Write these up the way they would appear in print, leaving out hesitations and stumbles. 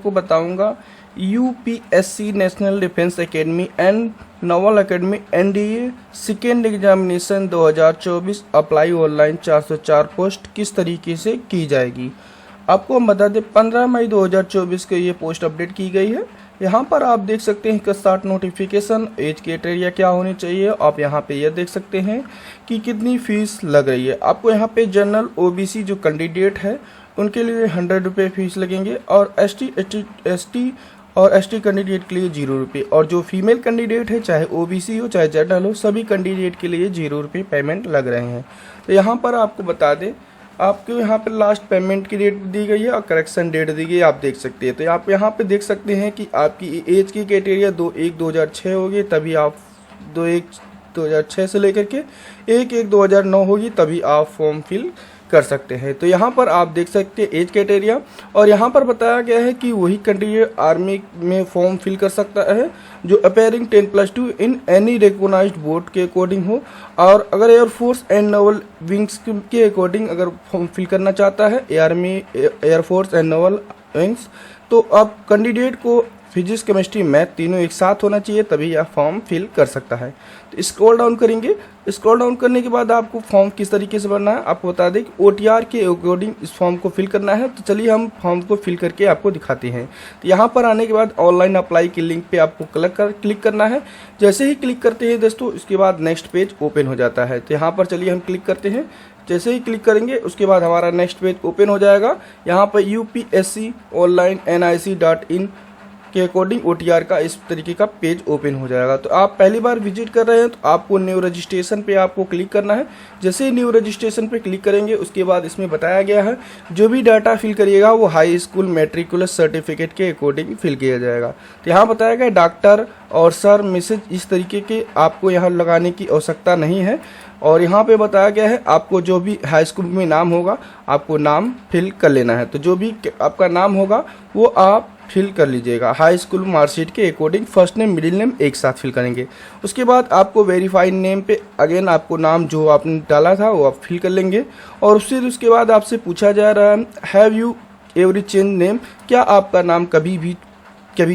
आपको बताऊंगा UPSC national defence academy and novel academy NDA second examination 2024 apply online 404 post किस तरीके से की जाएगी। आपको हम बता दें 15 मई 2024 को ये पोस्ट अपडेट की गई है। यहाँ पर आप देख सकते हैं कि स्टार्ट नोटिफिकेशन, एज क्राइटेरिया क्या होनी चाहिए। आप यहाँ पे यह देख सकते हैं कि कितनी फीस लग रही है। आपको यहाँ पे जनरल ओबीसी जो कैंडिडेट है उनके लिए 100 रुपये फीस लगेंगे और एसटी और एसटी कैंडिडेट के लिए 0 रुपये, और जो फीमेल कैंडिडेट है चाहे ओबीसी हो चाहे जनरल हो सभी कैंडिडेट के लिए 0 रुपये पेमेंट लग रहे हैं। तो यहाँ पर आपको बता दें आपको यहाँ पर लास्ट पेमेंट की डेट दी गई है और करेक्शन डेट दी गई है, आप देख सकते हैं। तो आप यहाँ पे देख सकते हैं कि आपकी एज की क्राइटेरिया 2/1/2006 होगी, तभी आप 2/1/2006 से लेकर के 1/1/2009 होगी, तभी आप फॉर्म फिल कर सकते हैं। तो यहाँ पर आप देख सकते हैं एज क्राइटेरिया, और यहाँ पर बताया गया है कि वही कैंडिडेट आर्मी में फॉर्म फिल कर सकता है जो appearing 10+2 in any recognized board के अकॉर्डिंग हो, और अगर एयरफोर्स एंड नेवल विंग्स के अकॉर्डिंग अगर फॉर्म फिल करना चाहता है army, air force and naval wings, तो अब कैंडिडेट को फिजिक्स, केमिस्ट्री, मैथ तीनों एक साथ होना चाहिए, तभी यह फॉर्म फिल कर सकता है। तो स्क्रॉल डाउन करेंगे, स्क्रॉल डाउन करने के बाद आपको फॉर्म किस तरीके से भरना है आपको बता दें कि ओटीआर के अकॉर्डिंग इस फॉर्म को फिल करना है। तो चलिए हम फॉर्म को फिल करके आपको दिखाते हैं। तो यहाँ पर आने के बाद ऑनलाइन अप्लाई के लिंक पे आपको क्लिक करना है। जैसे ही क्लिक करते हैं दोस्तों इसके बाद नेक्स्ट पेज ओपन हो जाता है। तो यहाँ पर चलिए हम क्लिक करते हैं। जैसे ही क्लिक करेंगे उसके बाद हमारा नेक्स्ट पेज ओपन हो जाएगा। यहाँ पर यूपीएससी ऑनलाइन nic.in के अकॉर्डिंग ओटीआर का इस तरीके का पेज ओपन हो जाएगा। तो आप पहली बार विजिट कर रहे हैं तो आपको न्यू रजिस्ट्रेशन पे आपको क्लिक करना है। जैसे ही न्यू रजिस्ट्रेशन पे क्लिक करेंगे उसके बाद इसमें बताया गया है जो भी डाटा फिल करिएगा वो हाई स्कूल मैट्रिकुलस सर्टिफिकेट के अकॉर्डिंग फिल किया जाएगा। तो यहाँ बताया गया डॉक्टर और सर मिसेज इस तरीके के आपको यहाँ लगाने की आवश्यकता नहीं है। और यहाँ पे बताया गया है आपको जो भी हाई स्कूल में नाम होगा आपको नाम फिल कर लेना है। तो जो भी आपका नाम होगा वो आप फिल कर लीजिएगा हाई स्कूल मार्कशीट के according. First name middle name एक साथ फिल करेंगे। उसके बाद आपको वेरीफाइड नेम पे अगेन आपको नाम जो आपने डाला था वो आप फिल कर लेंगे। और फिर उसके बाद आपसे पूछा जा रहा है have you every change name, क्या आपका नाम कभी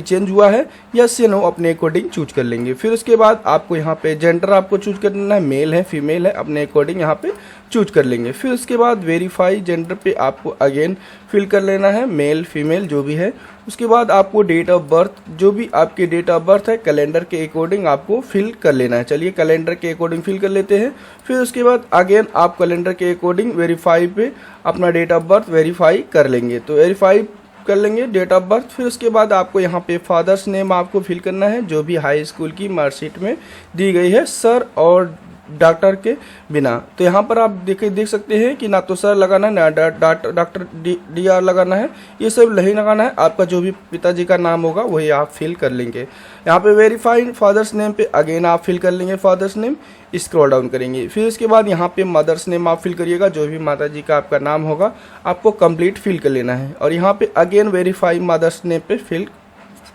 चेंज हुआ है, यस या नो अपने अकॉर्डिंग चूज कर लेंगे। फिर उसके बाद आपको यहाँ पे जेंडर आपको चूज करना है, मेल है फीमेल है अपने अकॉर्डिंग यहाँ पे चूज कर लेंगे। फिर उसके बाद वेरीफाई जेंडर पे आपको अगेन फिल कर लेना है मेल फीमेल जो भी है। उसके बाद आपको डेट ऑफ बर्थ जो भी आपके डेट ऑफ बर्थ है कैलेंडर के अकॉर्डिंग आपको फिल कर लेना है। चलिए कैलेंडर के अकॉर्डिंग फिल कर लेते हैं। फिर उसके बाद अगेन आप कैलेंडर के अकॉर्डिंग वेरीफाई पे अपना डेट ऑफ बर्थ वेरीफाई कर लेंगे। तो वेरीफाई कर लेंगे डेट ऑफ बर्थ। फिर उसके बाद आपको यहाँ पे फादर्स नेम आपको फिल करना है जो भी हाई स्कूल की मार्कशीट में दी गई है सर और डॉक्टर के बिना। तो यहाँ पर आप देख सकते हैं कि ना तो सर लगाना है ना डॉक्टर DR लगाना है, ये सब नहीं लगाना है। आपका जो भी पिताजी का नाम होगा वही आप फिल कर लेंगे। यहाँ पे वेरीफाइड फादर्स नेम पे अगेन आप फिल कर लेंगे फादर्स नेम, स्क्रॉल डाउन करेंगे। फिर इसके बाद यहाँ पे मदर्स नेम आप फिल करिएगा जो भी माता जी का आपका नाम होगा आपको कंप्लीट फिल कर लेना है। और यहाँ पे अगेन वेरीफाई मदर्स नेम पे फिल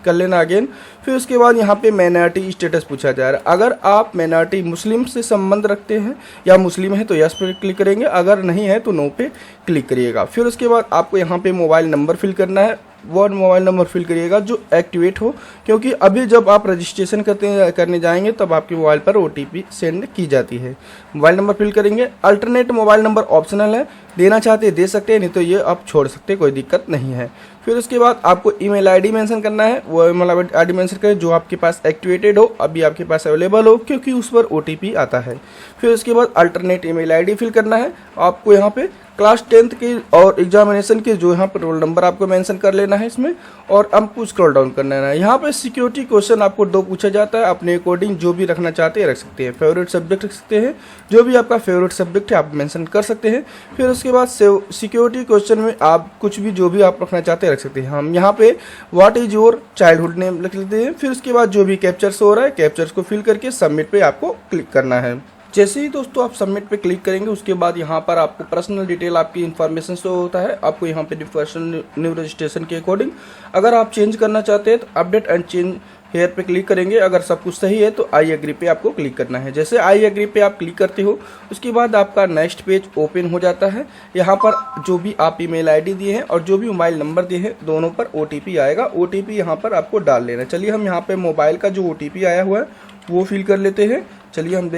कर लेना अगेन। फिर उसके बाद यहाँ पे माइनॉरिटी स्टेटस पूछा जा रहा है। अगर आप माइनॉरिटी मुस्लिम से संबंध रखते हैं या मुस्लिम है तो यस पे क्लिक करेंगे, अगर नहीं है तो नो पे क्लिक करिएगा। फिर उसके बाद आपको यहाँ पे मोबाइल नंबर फिल करना है, वो मोबाइल नंबर फिल करिएगा जो एक्टिवेट हो, क्योंकि अभी जब आप रजिस्ट्रेशन करने जाएंगे तब आपके मोबाइल पर OTP सेंड की जाती है। मोबाइल नंबर फिल करेंगे। अल्टरनेट मोबाइल नंबर ऑप्शनल है, देना चाहते हैं दे सकते हैं, नहीं तो ये आप छोड़ सकते हैं, कोई दिक्कत नहीं है। फिर उसके बाद आपको ईमेल आईडी मेंशन करना है, वो ईमेल आईडी मेंशन करें जो आपके पास एक्टिवेटेड हो, अभी आपके पास अवेलेबल हो, क्योंकि उस पर OTP आता है। फिर उसके बाद अल्टरनेट ईमेल आईडी फिल करना है। आपको यहाँ पे क्लास 10th के और एग्जामिनेशन के जो यहाँ पर रोल नंबर आपको मेंशन कर लेना है इसमें, और आपको स्क्रॉल डाउन करना है। यहाँ पे सिक्योरिटी क्वेश्चन आपको 2 पूछा जाता है, अपने अकॉर्डिंग जो भी रखना चाहते हैं रख सकते हैं। फेवरेट सब्जेक्ट रख सकते हैं, जो भी आपका फेवरेट सब्जेक्ट है आप मेंशन कर सकते हैं। फिर उसके बाद सिक्योरिटी क्वेश्चन में आप कुछ भी जो भी आप रखना चाहते हैं रख सकते हैं। हम यहाँ पे what is your childhood name लिख लेते हैं। फिर उसके बाद जो भी कैप्चर्स हो रहा है कैप्चर्स को फिल करके सबमिट पे आपको क्लिक करना है। जैसे ही दोस्तों आप सबमिट पे क्लिक करेंगे उसके बाद यहाँ पर आपको पर्सनल डिटेल आपकी इन्फॉर्मेशन शो होता है। आपको यहाँ पे पर्सनल न्यू रजिस्ट्रेशन के अकॉर्डिंग अगर आप चेंज करना चाहते हैं तो अपडेट एंड चेंज हेयर पे क्लिक करेंगे। अगर सब कुछ सही है तो आई एग्री पे आपको क्लिक करना है। जैसे आई एग्री पे आप क्लिक करते हो उसके बाद आपका नेक्स्ट पेज ओपन हो जाता है। यहाँ पर जो भी आप ईमेल आईडी दिए हैं और जो भी मोबाइल नंबर दिए हैं दोनों पर ओटीपी आएगा। ओटीपी यहाँ पर आपको डाल लेना। चलिए हम यहाँ पे मोबाइल का जो ओटीपी आया हुआ है वो फिल कर लेते हैं। चलिए हम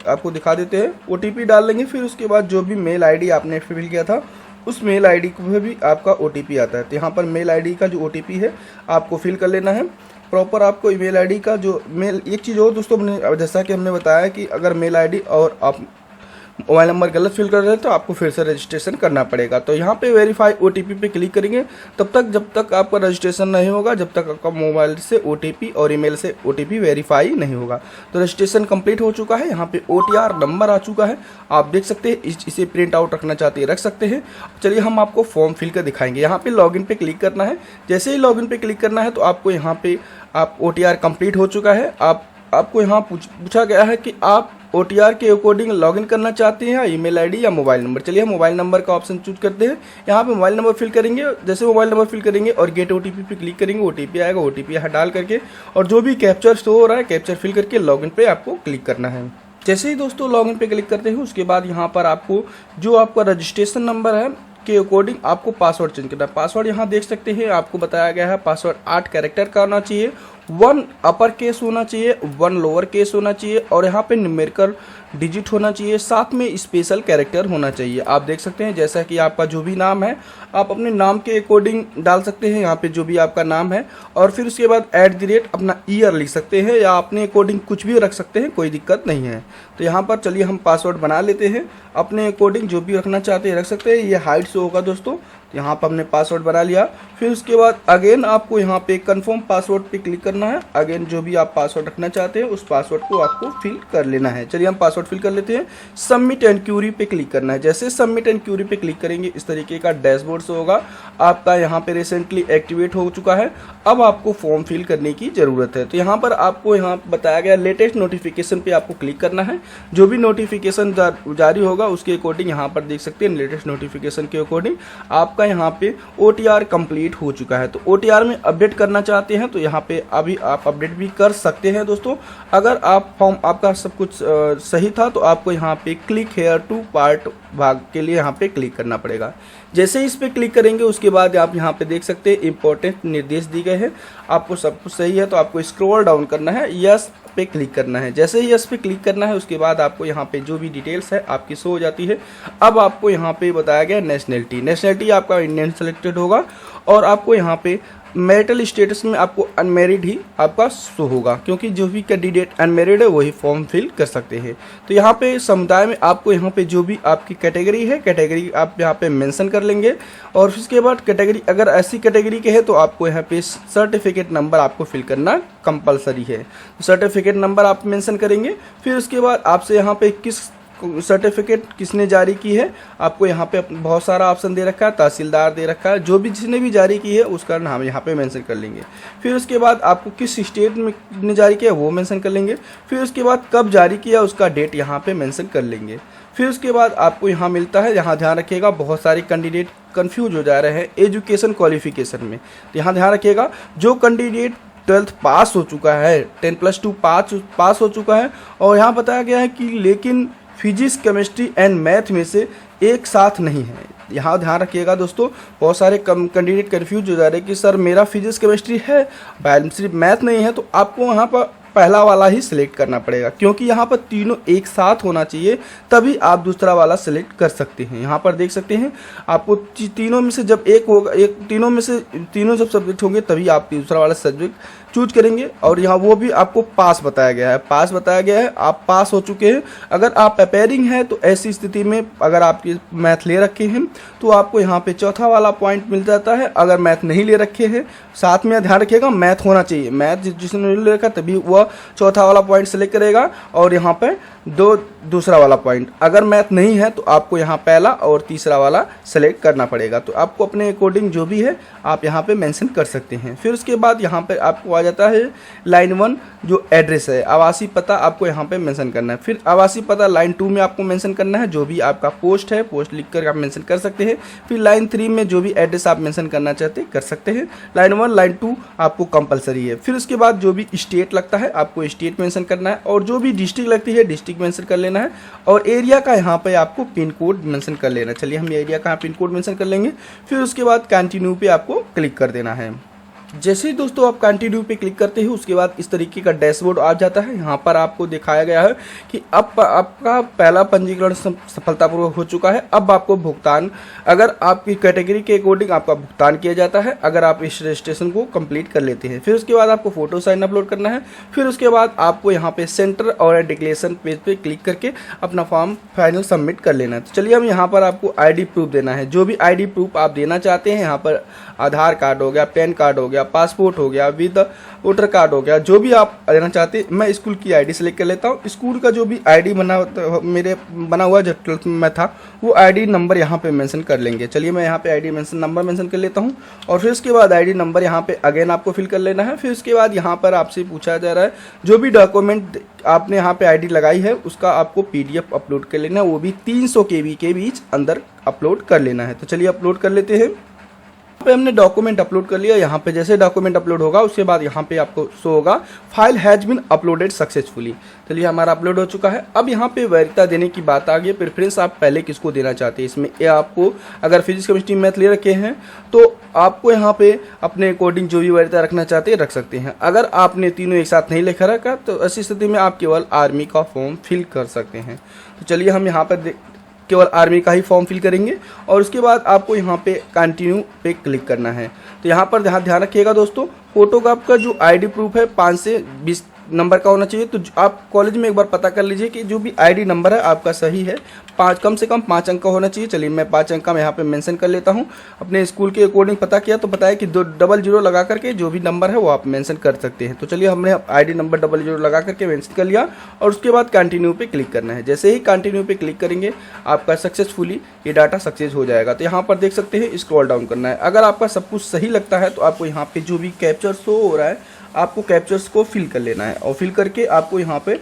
आपको दिखा देते हैं। ओटीपी डाल लेंगे, फिर उसके बाद जो भी मेल आईडी आपने फिल किया था उस मेल आईडी को भी आपका ओटीपी आता है। तो यहाँ पर मेल आईडी का जो ओटीपी है आपको फिल कर लेना है प्रॉपर। आपको ईमेल आईडी का जो मेल, एक चीज़ और दोस्तों, जैसा कि हमने बताया कि अगर मेल आईडी और आप मोबाइल नंबर गलत फिल कर रहे हैं तो आपको फिर से रजिस्ट्रेशन करना पड़ेगा। तो यहाँ पे वेरीफाई ओटीपी पे क्लिक करेंगे तब तक जब तक आपका रजिस्ट्रेशन नहीं होगा, जब तक आपका मोबाइल से ओटीपी और ईमेल से ओटीपी वेरीफाई नहीं होगा। तो रजिस्ट्रेशन कंप्लीट हो चुका है। यहाँ पे ओटीआर नंबर आ चुका है, आप देख सकते हैं। इसे प्रिंट आउट रखना चाहते हैं रख सकते हैं। चलिए हम आपको फॉर्म फिल कर दिखाएंगे। यहाँ पे लॉगिन पे क्लिक करना है। जैसे ही लॉगिन पे क्लिक करना है तो आपको यहाँ पे ओटीआर कंप्लीट हो चुका है। आपको यहाँ पूछा गया है कि आप ओटीआर के अकॉर्डिंग लॉगिन करना चाहते हैं या ईमेल आईडी या मोबाइल नंबर। चलिए हम मोबाइल नंबर का ऑप्शन चूज करते हैं। यहाँ पे मोबाइल नंबर फिल करेंगे। जैसे मोबाइल नंबर फिल करेंगे और गेट ओटीपी पे क्लिक करेंगे, ओटीपी आएगा। ओटीपी यहाँ डाल करके और जो भी कैप्चर शो हो रहा है कैप्चर फिल करके लॉगिन पे आपको क्लिक करना है। जैसे ही दोस्तों लॉगिन पे क्लिक करते हैं उसके बाद यहाँ पर आपको जो आपका रजिस्ट्रेशन नंबर है के अकॉर्डिंग आपको पासवर्ड चेंज करना है। पासवर्ड यहाँ देख सकते हैं आपको बताया गया है। पासवर्ड 8 कैरेक्टर का होना चाहिए, 1 अपर केस होना चाहिए, 1 लोअर केस होना चाहिए और यहाँ पे न्यूमेरिकल डिजिट होना चाहिए, साथ में स्पेशल कैरेक्टर होना चाहिए। आप देख सकते हैं जैसा कि आपका जो भी नाम है आप अपने नाम के अकॉर्डिंग डाल सकते हैं यहाँ पे जो भी आपका नाम है, और फिर उसके बाद @ अपना ईयर लिख सकते हैं या अपने अकॉर्डिंग कुछ भी रख सकते हैं, कोई दिक्कत नहीं है। तो यहाँ पर चलिए हम पासवर्ड बना लेते हैं। अपने अकॉर्डिंग जो भी रखना चाहते हैं रख सकते हैं। ये हाइट से होगा दोस्तों। यहाँ पर हमने पासवर्ड बना लिया। फिर उसके बाद अगेन आपको यहाँ पे कंफर्म पासवर्ड पे क्लिक करना है। अगेन जो भी आप पासवर्ड रखना चाहते हैं उस पासवर्ड को आपको फिल कर लेना है। चलिए हम पासवर्ड फिल कर लेते हैं। सबमिट एंड क्यूरी पे क्लिक करना है। जैसे सबमिट एंड क्यूरी पे क्लिक करेंगे इस तरीके का डैशबोर्ड से होगा। आपका यहाँ पे रिसेंटली एक्टिवेट हो चुका है। अब आपको फॉर्म फिल करने की ज़रूरत है। तो यहाँ पर आपको यहाँ बताया गया लेटेस्ट नोटिफिकेशन पे आपको क्लिक करना है। जो भी नोटिफिकेशन जारी होगा उसके अकॉर्डिंग यहाँ पर देख सकते हैं लेटेस्ट नोटिफिकेशन के अकॉर्डिंग आपका यहाँ पे ओटीआर कंप्लीट हो चुका है। तो ओटीआर में अपडेट करना चाहते हैं तो यहाँ पे अभी आप अपडेट भी कर सकते हैं दोस्तों। अगर आप फॉर्म आपका सब कुछ सही था तो आपको यहाँ पे क्लिक हेयर टू पार्ट भाग के लिए यहाँ पे क्लिक करना पड़ेगा। जैसे इस पे क्लिक करेंगे उसके बाद आप यहाँ पे देख सकते हैं इंपॉर्टेंट निर्देश दिए गए हैं। आपको सब कुछ सही है तो आपको स्क्रॉल डाउन करना है, यस पे क्लिक करना है। जैसे ही यस पे क्लिक करना है उसके बाद आपको यहाँ पे जो भी डिटेल्स है आपकी शो हो जाती है। अब आपको यहाँ पे बताया गया नेशनलिटी आपका इंडियन सेलेक्टेड होगा और आपको यहाँ पे मैरिटल स्टेटस में आपको अनमेरिड ही आपका शो होगा, क्योंकि जो भी कैंडिडेट अनमेरिड है वही फॉर्म फिल कर सकते हैं। तो यहाँ पे समुदाय में आपको यहाँ पे जो भी आपकी कैटेगरी है कैटेगरी आप यहाँ पे मेंशन कर लेंगे और उसके बाद कैटेगरी अगर ऐसी कैटेगरी के है तो आपको यहाँ पे सर्टिफिकेट नंबर आपको फिल करना कंपलसरी है। सर्टिफिकेट नंबर आप मेंशन करेंगे। फिर उसके बाद आपसे यहाँ पे किस सर्टिफिकेट किसने जारी की है आपको यहाँ पे बहुत सारा ऑप्शन दे रखा है, तहसीलदार दे रखा है, जो भी जिसने भी जारी की है उसका नाम यहाँ पे मेंशन कर लेंगे। फिर उसके बाद आपको किस स्टेट में ने जारी किया वो मेंशन कर लेंगे। फिर उसके बाद कब जारी किया उसका डेट यहाँ पे मेंशन कर लेंगे। फिर उसके बाद आपको यहाँ मिलता है, यहाँ ध्यान रखिएगा बहुत सारे कैंडिडेट कंफ्यूज हो जा रहे हैं एजुकेशन क्वालिफिकेशन में। तो यहाँ ध्यान रखिएगा जो कैंडिडेट 12th पास हो चुका है 10+2 पास हो चुका है और यहाँ बताया गया है कि लेकिन फिजिक्स केमिस्ट्री एंड मैथ में से एक साथ नहीं है। यहाँ ध्यान रखिएगा दोस्तों बहुत सारे कैंडिडेट कंफ्यूज हो जा रहे हैं कि सर मेरा फिजिक्स केमिस्ट्री है सिर्फ मैथ नहीं है। तो आपको यहाँ पर पहला वाला ही सिलेक्ट करना पड़ेगा, क्योंकि यहाँ पर तीनों एक साथ होना चाहिए तभी आप दूसरा वाला सिलेक्ट कर सकते हैं। यहाँ पर देख सकते हैं आपको तीनों में से जब एक होगा, तीनों में से तीनों जब सब्जेक्ट होंगे तभी आप दूसरा वाला सब्जेक्ट चूज करेंगे। और यहाँ वो भी आपको पास बताया गया है, आप पास हो चुके हैं। अगर आप प्रिपेयरिंग हैं तो ऐसी स्थिति में अगर आपके मैथ ले रखे हैं तो आपको यहाँ पे चौथा वाला पॉइंट मिल जाता है। अगर मैथ नहीं ले रखे हैं साथ में ध्यान रखिएगा मैथ होना चाहिए, मैथ जिसने नहीं ले रखा तभी वह चौथा वाला पॉइंट सेलेक्ट करेगा और यहाँ पे दूसरा वाला पॉइंट। अगर मैथ नहीं है तो आपको यहाँ पहला और तीसरा वाला सेलेक्ट करना पड़ेगा। तो आपको अपने अकॉर्डिंग जो भी है आप यहाँ पे मेंशन कर सकते हैं। फिर उसके बाद यहाँ पे आपको आ जाता है लाइन 1 जो एड्रेस है, आवासीय पता आपको यहाँ पे मेंशन करना है। फिर आवासीय पता लाइन 2 में आपको मेंशन करना है, जो भी आपका पोस्ट है पोस्ट लिख कर आप मेंशन कर सकते हैं। फिर लाइन 3 में जो भी एड्रेस आप मेंशन करना चाहते हैं कर सकते हैं। लाइन 1 लाइन 2 आपको कंपलसरी है। फिर उसके बाद जो भी स्टेट लगता है आपको स्टेट मेंशन करना है, और जो भी डिस्ट्रिक्ट लगती है डिस्ट्रिक्ट मेंशन कर लेना है, और एरिया का यहाँ पे आपको पिन कोड मेंशन कर लेना। चलिए हम एरिया का पिन कोड मेंशन कर लेंगे। फिर उसके बाद कंटिन्यू पे आपको क्लिक कर देना है। जैसे ही दोस्तों आप कंटिन्यू पे क्लिक करते हैं उसके बाद इस तरीके का डैशबोर्ड आ जाता है। यहाँ पर आपको दिखाया गया है कि अब आपका पहला पंजीकरण सफलतापूर्वक हो चुका है। अब आपको भुगतान, अगर आपकी कैटेगरी के अकॉर्डिंग आपका भुगतान किया जाता है अगर आप इस रजिस्ट्रेशन को कंप्लीट कर लेते हैं। फिर उसके बाद आपको फोटो साइन अपलोड करना है। फिर उसके बाद आपको यहाँ पे सेंटर और डिक्लेरेशन पेज पे क्लिक करके अपना फॉर्म फाइनल सबमिट कर लेना है। तो चलिए हम यहाँ पर आपको ID प्रूफ देना है। जो भी ID प्रूफ आप देना चाहते हैं, यहाँ पर आधार कार्ड हो गया, पैन कार्ड हो गया, पासपोर्ट हो गया, विद वोटर कार्ड हो गया, जो भी आप लेना चाहते हैं। मैं स्कूल की ID सेलेक्ट कर लेता हूँ। स्कूल का जो भी ID मेरे बना हुआ जब 12th में था वो ID नंबर यहाँ पे मेंशन कर लेंगे। चलिए मैं यहाँ पे ID नंबर मेंशन कर लेता हूँ, और फिर उसके बाद ID नंबर यहाँ पे अगेन आपको फिल कर लेना है। फिर उसके बाद यहाँ पर आपसे पूछा जा रहा है जो भी डॉक्यूमेंट आपने यहाँ पे ID लगाई है उसका आपको PDF अपलोड कर लेना है, वो भी 300 KB के बीच अंदर अपलोड कर लेना है। तो चलिए अपलोड कर लेते हैं। यहाँ पे हमने डॉक्यूमेंट अपलोड कर लिया। यहाँ पे जैसे डॉक्यूमेंट अपलोड होगा उसके बाद यहाँ पे आपको शो होगा file has been uploaded successfully. चलिए हमारा अपलोड हो चुका है। अब यहाँ पे वैधता देने की बात आ गई। प्रेफरेंस आप पहले किसको देना चाहते हैं इसमें, ये आपको अगर फिजिक्स केमिस्ट्री मैथ ले रखे हैं तो आपको यहाँ पे अपने अकॉर्डिंग जो भी वैधता रखना चाहते हैं रख सकते हैं। अगर आपने तीनों एक साथ नहीं लिखा रखा तो ऐसी स्थिति में आप केवल आर्मी का फॉर्म फिल कर सकते हैं। तो चलिए हम यहाँ पर केवल आर्मी का ही फॉर्म फिल करेंगे, और उसके बाद आपको यहाँ पे कंटिन्यू पे क्लिक करना है। तो यहाँ पर ध्यान रखिएगा दोस्तों, फोटो का आपका जो ID प्रूफ है 5 से 20 नंबर का होना चाहिए। तो आप कॉलेज में एक बार पता कर लीजिए कि जो भी ID नंबर है आपका सही है, कम से कम 5 अंक का होना चाहिए। चलिए मैं 5 अंक का मैं यहाँ पे मेंशन कर लेता हूँ। अपने स्कूल के अकॉर्डिंग पता किया तो बताया कि 00 लगा करके जो भी नंबर है वो आप मेंशन कर सकते हैं। तो चलिए हमने ID नंबर 00 लगा करके मेंशन कर लिया, और उसके बाद कंटिन्यू पे क्लिक करना है। जैसे ही कंटिन्यू पे क्लिक करेंगे आपका सक्सेसफुली ये डाटा सक्सेस हो जाएगा। तो यहाँ पर देख सकते हैं स्क्रॉल डाउन करना है। अगर आपका सब कुछ सही लगता है तो आपको यहाँ पे जो भी कैप्चर शो हो रहा है आपको कैप्चर्स को फिल कर लेना है, और फिल करके आपको यहाँ पे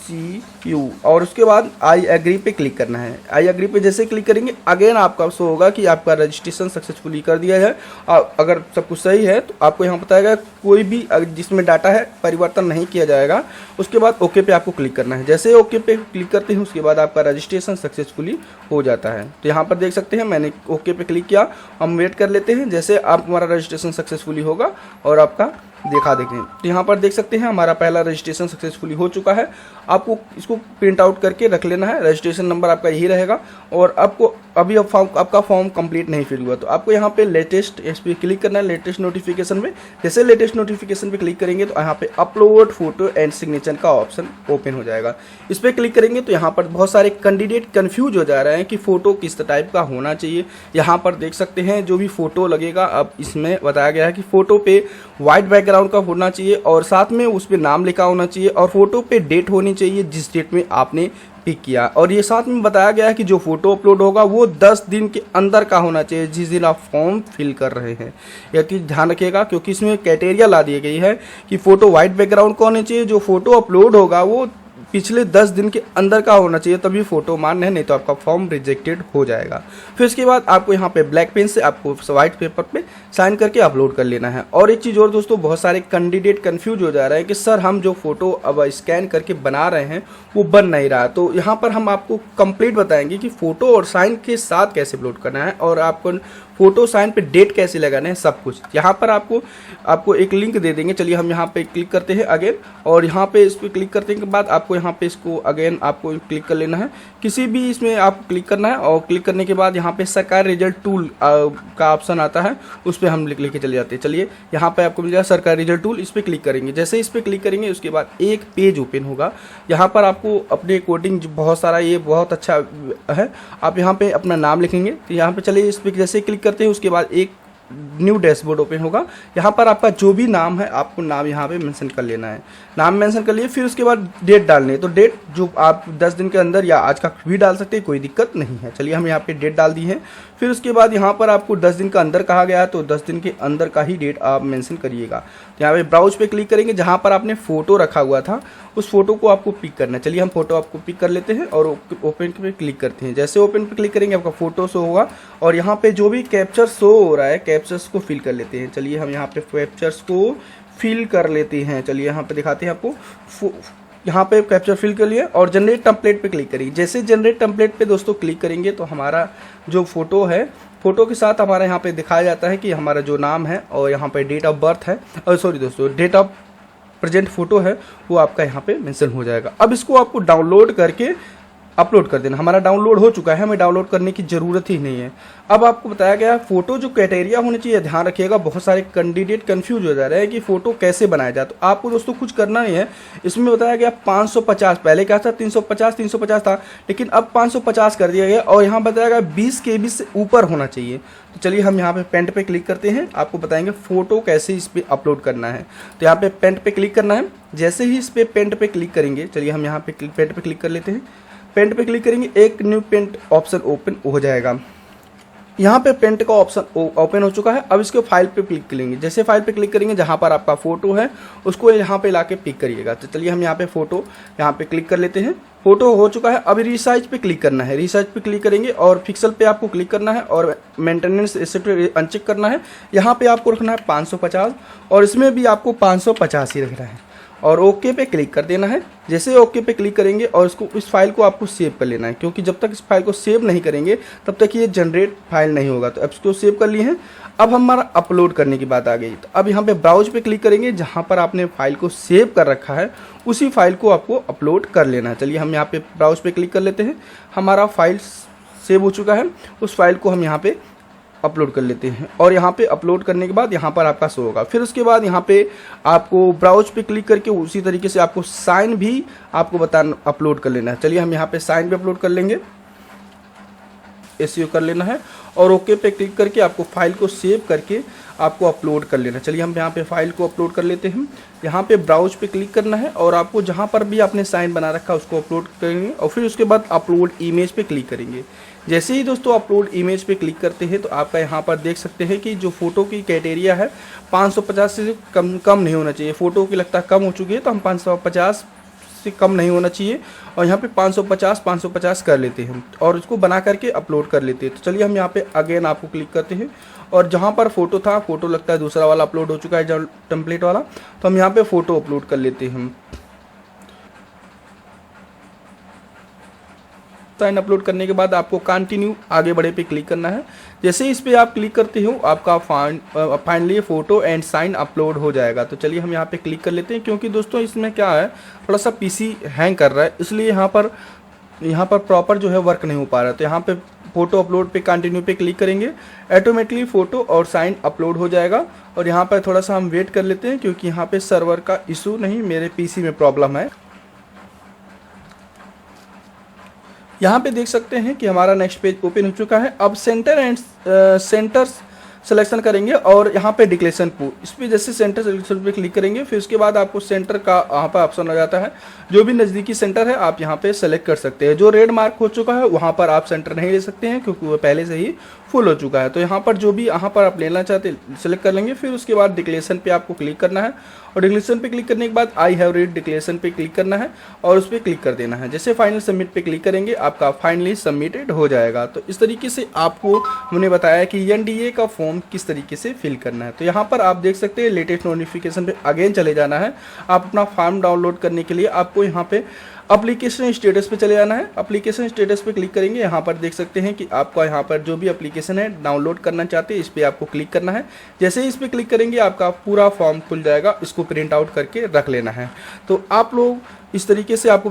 CU और उसके बाद आई एग्री पे क्लिक करना है। आई एग्री पे जैसे क्लिक करेंगे अगेन आपका शो होगा कि आपका रजिस्ट्रेशन सक्सेसफुली कर दिया है। अगर सब कुछ सही है तो आपको यहाँ बताएगा कोई भी जिसमें डाटा है परिवर्तन नहीं किया जाएगा। उसके बाद ओके पे आपको क्लिक करना है। जैसे ओके पे क्लिक करते हैं उसके बाद आपका रजिस्ट्रेशन सक्सेसफुली हो जाता है। तो यहाँ पर देख सकते हैं मैंने ओके पे क्लिक किया। हम वेट कर लेते हैं जैसे आप हमारा रजिस्ट्रेशन सक्सेसफुली होगा और आपका दिखा देंगे। तो यहाँ पर देख सकते हैं हमारा पहला रजिस्ट्रेशन सक्सेसफुली हो चुका है। आपको इसको प्रिंट आउट करके रख लेना है। रजिस्ट्रेशन नंबर आपका यही रहेगा, और आपको अभी आपका फॉर्म कंप्लीट नहीं फिल हुआ तो आपको यहाँ पे लेटेस्ट इस पर क्लिक करना है, लेटेस्ट नोटिफिकेशन में। जैसे लेटेस्ट नोटिफिकेशन पे क्लिक करेंगे तो यहाँ पे अपलोड फोटो एंड सिग्नेचर का ऑप्शन ओपन हो जाएगा। इस पर क्लिक करेंगे तो यहाँ पर बहुत सारे कैंडिडेट कंफ्यूज हो जा रहे हैं कि फोटो किस टाइप का होना चाहिए। यहाँ पर देख सकते हैं जो भी फोटो लगेगा, अब इसमें बताया गया है कि फोटो पे व्हाइट बैकग्राउंड का होना चाहिए और साथ में उस पर नाम लिखा होना चाहिए, और फोटो पे डेट होनी चाहिए जिस डेट में आपने पिक किया। और ये साथ में बताया गया है कि जो फोटो अपलोड होगा वो 10 दिन के अंदर का होना चाहिए जिस दिन आप फॉर्म फिल कर रहे हैं। यह चीज़ ध्यान रखिएगा क्योंकि इसमें क्राइटेरिया ला दी गई है कि फोटो व्हाइट बैकग्राउंड का होना चाहिए, जो फोटो अपलोड होगा वो पिछले 10 दिन के अंदर का होना चाहिए, तभी फोटो मान्य है, नहीं तो आपका फॉर्म रिजेक्टेड हो जाएगा। फिर उसके बाद आपको यहाँ पे ब्लैक पेन से आपको व्हाइट पेपर पे साइन करके अपलोड कर लेना है। और एक चीज़ और दोस्तों, बहुत सारे कैंडिडेट कंफ्यूज हो जा रहे हैं कि सर हम जो फोटो अब स्कैन करके बना रहे हैं वो बन नहीं रहा। तो यहाँ पर हम आपको कंप्लीट बताएंगे कि फोटो और साइन के साथ कैसे अपलोड करना है और आपको फोटो साइन पे डेट कैसे लगाना है, सब कुछ यहाँ पर आपको एक लिंक दे देंगे। चलिए हम यहाँ पे क्लिक करते हैं अगेन, और यहाँ पे इस पर क्लिक करने के बाद आपको यहाँ पे इसको अगेन आपको क्लिक कर लेना है। किसी भी इसमें आपको क्लिक करना है, और क्लिक करने के बाद यहाँ पे सरकारी रिजल्ट टूल का ऑप्शन आता है, उस पर हम लिख लेके चले जाते हैं। चलिए यहाँ पे आपको मिल जाएगा सरकारी रिजल्ट टूल, इस पर क्लिक करेंगे। जैसे इस पर क्लिक करेंगे उसके बाद एक पेज ओपन होगा। यहाँ पर आपको अपने कोडिंग बहुत सारा, ये बहुत अच्छा है, आप यहाँ पे अपना नाम लिखेंगे। तो यहाँ पे चलिए इस पर जैसे क्लिक करते हैं उसके बाद एक न्यू डैशबोर्ड ओपन होगा। यहाँ पर आपका जो भी नाम है आपको नाम यहाँ पे मेंशन कर लेना है, नाम मेंशन कर लिए, फिर उसके बाद डेट डालनी है। तो डेट जो आप 10 दिन के अंदर या आज का भी डाल सकते हैं, कोई दिक्कत नहीं है। चलिए हम यहाँ पे डेट डाल दी है। फिर उसके बाद यहाँ पर आपको 10 दिन का अंदर कहा गया है, तो 10 दिन के अंदर का ही डेट आप मेंशन करिएगा। तो यहाँ पे ब्राउज पे क्लिक करेंगे, जहाँ पर आपने फोटो रखा हुआ था उस फोटो को आपको पिक करना है। चलिए हम फोटो आपको पिक कर लेते हैं और ओपन पे क्लिक करते हैं। जैसे ओपन पे क्लिक करेंगे आपका फोटो शो होगा और यहाँ पे जो भी कैप्चर शो हो रहा है कैप्चर्स को फिल कर लेते हैं। चलिए हम यहाँ पे कैप्चर्स को फिल कर लेते हैं। चलिए यहाँ पे दिखाते हैं आपको। यहाँ पे कैप्चर फिल कर लिए और जनरेट टेम्पलेट पे क्लिक करिए। जैसे जनरेट टेम्पलेट पे दोस्तों क्लिक करेंगे तो हमारा जो फोटो है, फोटो के साथ हमारा यहाँ पे दिखाया जाता है कि हमारा जो नाम है और यहाँ पे डेट ऑफ बर्थ है, और सॉरी दोस्तों डेट ऑफ प्रेजेंट फोटो है वो आपका यहाँ पे मेंशन हो जाएगा। अब इसको आपको डाउनलोड करके अपलोड कर देना। हमारा डाउनलोड हो चुका है, हमें डाउनलोड करने की ज़रूरत ही नहीं है। अब आपको बताया गया है फोटो जो क्राइटेरिया होने चाहिए, ध्यान रखिएगा। बहुत सारे कैंडिडेट कंफ्यूज हो जा रहे हैं कि फ़ोटो कैसे बनाया जाए। तो आपको दोस्तों कुछ करना नहीं है। इसमें बताया गया 550, पहले क्या था 350 था, लेकिन अब 550 कर दिया गया और यहाँ बताया गया 20 KB से ऊपर होना चाहिए। तो चलिए हम यहाँ पे पेंट पे क्लिक करते हैं, आपको बताएंगे फ़ोटो कैसे इस पर अपलोड करना है। तो यहाँ पे पेंट पे क्लिक करना है। जैसे ही इस पर पेंट पे क्लिक करेंगे, चलिए हम यहाँ पे पेंट पे क्लिक कर लेते हैं। पेंट पे क्लिक करेंगे, एक न्यू पेंट ऑप्शन ओपन हो जाएगा। यहाँ पे पेंट का ऑप्शन ओपन हो चुका है। अब इसको फाइल पे क्लिक करेंगे। जैसे फाइल पे क्लिक करेंगे, जहाँ पर आपका फोटो है उसको यहाँ पे लाके पिक करिएगा। तो चलिए हम यहाँ पे फोटो यहाँ पे क्लिक कर लेते हैं। फोटो हो चुका है। अभी रीसाइज पे क्लिक करना है। रीसाइज पे क्लिक करेंगे और पिक्सल पे आपको क्लिक करना है और मेंटेनेंस एसेट अनचेक करना है। यहाँ पे आपको रखना है 550 और इसमें भी आपको 550 ही रखना है और ओके पे क्लिक कर देना है। जैसे ओके पे क्लिक करेंगे और इस फाइल को आपको सेव कर लेना है, क्योंकि जब तक इस फाइल को सेव नहीं करेंगे तब तक ये जनरेट फाइल नहीं होगा। तो अब इसको सेव कर लिए हैं। अब हमारा अपलोड करने की बात आ गई। तो अब यहाँ पे ब्राउज पे क्लिक करेंगे, जहाँ पर आपने फाइल को सेव कर रखा है उसी फाइल को आपको अपलोड कर लेना है। चलिए हम यहाँ पे ब्राउज पे क्लिक कर लेते हैं। हमारा फाइल सेव हो चुका है, उस फाइल को हम यहाँ पे अपलोड कर लेते हैं और यहाँ पे अपलोड करने के बाद यहाँ पर आपका शो होगा। फिर उसके बाद यहाँ पे आपको ब्राउज पे क्लिक करके उसी तरीके से आपको साइन भी आपको अपलोड कर लेना है। चलिए हम यहाँ पे साइन भी अपलोड कर लेंगे, एसईओ कर लेना है और ओके पे क्लिक करके आपको फाइल को सेव करके आपको अपलोड कर लेना। चलिए हम यहाँ पे फाइल को अपलोड कर लेते हैं। यहाँ पे ब्राउज पे क्लिक करना है और आपको जहाँ पर भी आपने साइन बना रखा है उसको अपलोड करेंगे और फिर उसके बाद अपलोड इमेज पे क्लिक करेंगे। जैसे ही दोस्तों अपलोड इमेज पे क्लिक करते हैं तो आपका यहाँ पर देख सकते हैं कि जो फोटो की क्राइटेरिया है 550 से कम नहीं होना चाहिए। फोटो की लगता है कम हो चुकी है, तो हम 550 से कम नहीं होना चाहिए और यहाँ पे 550 कर लेते हैं और इसको बना करके अपलोड कर लेते हैं। तो चलिए हम यहाँ पे अगेन आपको क्लिक करते हैं और जहाँ पर फोटो था, फोटो लगता है दूसरा वाला अपलोड हो चुका है जो टेम्पलेट वाला, तो हम यहाँ पे फोटो अपलोड कर लेते हैं। साइन अपलोड करने के बाद आपको कंटिन्यू आगे बढ़े पे क्लिक करना है। जैसे ही इस पे आप क्लिक करते हो आपका finally photo and sign upload हो जाएगा। तो चलिए हम यहाँ पे क्लिक कर लेते हैं, क्योंकि दोस्तों इसमें क्या है थोड़ा सा पीसी हैंग कर रहा है, इसलिए यहाँ पर प्रॉपर जो है वर्क नहीं हो पा रहा है। तो यहाँ पे फोटो अपलोड पे कंटिन्यू पे क्लिक करेंगे, ऑटोमेटिकली फोटो और साइन अपलोड हो जाएगा। और यहाँ पर थोड़ा सा हम वेट कर लेते हैं, क्योंकि यहाँ पे सर्वर का इशू नहीं, मेरे पीसी में प्रॉब्लम है। यहाँ पे देख सकते हैं कि हमारा नेक्स्ट पेज ओपन हो चुका है। अब सेंटर एंड सेंटर्स सिलेक्शन करेंगे और यहाँ पे डिक्लेरेशन पूल, इस पर जैसे सेंटर सिलेक्शन पे क्लिक करेंगे फिर उसके बाद आपको सेंटर का यहाँ पर ऑप्शन आ जाता है। जो भी नज़दीकी सेंटर है आप यहाँ पे सेलेक्ट कर सकते हैं। जो रेड मार्क हो चुका है वहाँ पर आप सेंटर नहीं ले सकते हैं, क्योंकि वो पहले से ही फुल हो चुका है। तो यहाँ पर जो भी यहाँ पर आप लेना चाहते हैं सेलेक्ट कर लेंगे। फिर उसके बाद डिक्लेरेशन पे आपको क्लिक करना है और डिक्लेरेशन पे क्लिक करने के बाद आई हैव रीड डिक्लेरेशन पे क्लिक करना है और उस पर क्लिक कर देना है। जैसे फाइनल सबमिट पे क्लिक करेंगे आपका फाइनली सबमिटेड हो जाएगा। तो इस तरीके से आपको हमने बताया कि एनडीए का फॉर्म किस तरीके से फिल करना है। तो यहाँ पर आप देख सकते हैं लेटेस्ट नोटिफिकेशन पे अगेन चले जाना है। आप अपना फॉर्म डाउनलोड करने के लिए आपको यहाँ पे एप्लीकेशन स्टेटस पे चले जाना है। एप्लीकेशन स्टेटस पे क्लिक करेंगे, यहाँ पर देख सकते हैं कि आपका यहाँ पर जो भी एप्लीकेशन है डाउनलोड करना चाहते हैं इस पर आपको क्लिक करना है। जैसे ही इस पर क्लिक करेंगे आपका पूरा फॉर्म खुल जाएगा, इसको प्रिंट आउट करके रख लेना है। तो आप लोग इस तरीके से आपको